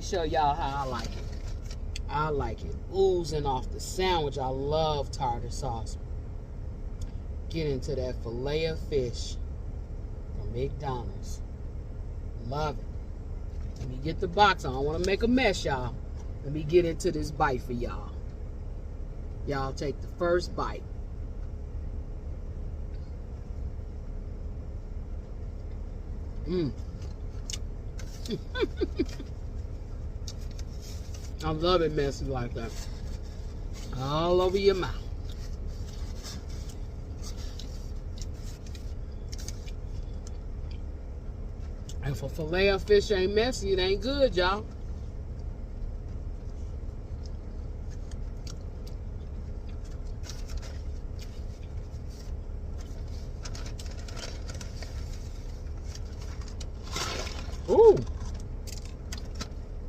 Show y'all how I like it. I like it oozing off the sandwich. I love tartar sauce. Get into that filet of fish from McDonald's. Love it. Let me get the box. I don't want to make a mess, y'all. Let me get into this bite for y'all. Y'all take the first bite. I love it messy like that. All over your mouth. And for filet of fish ain't messy, it ain't good, y'all. Ooh.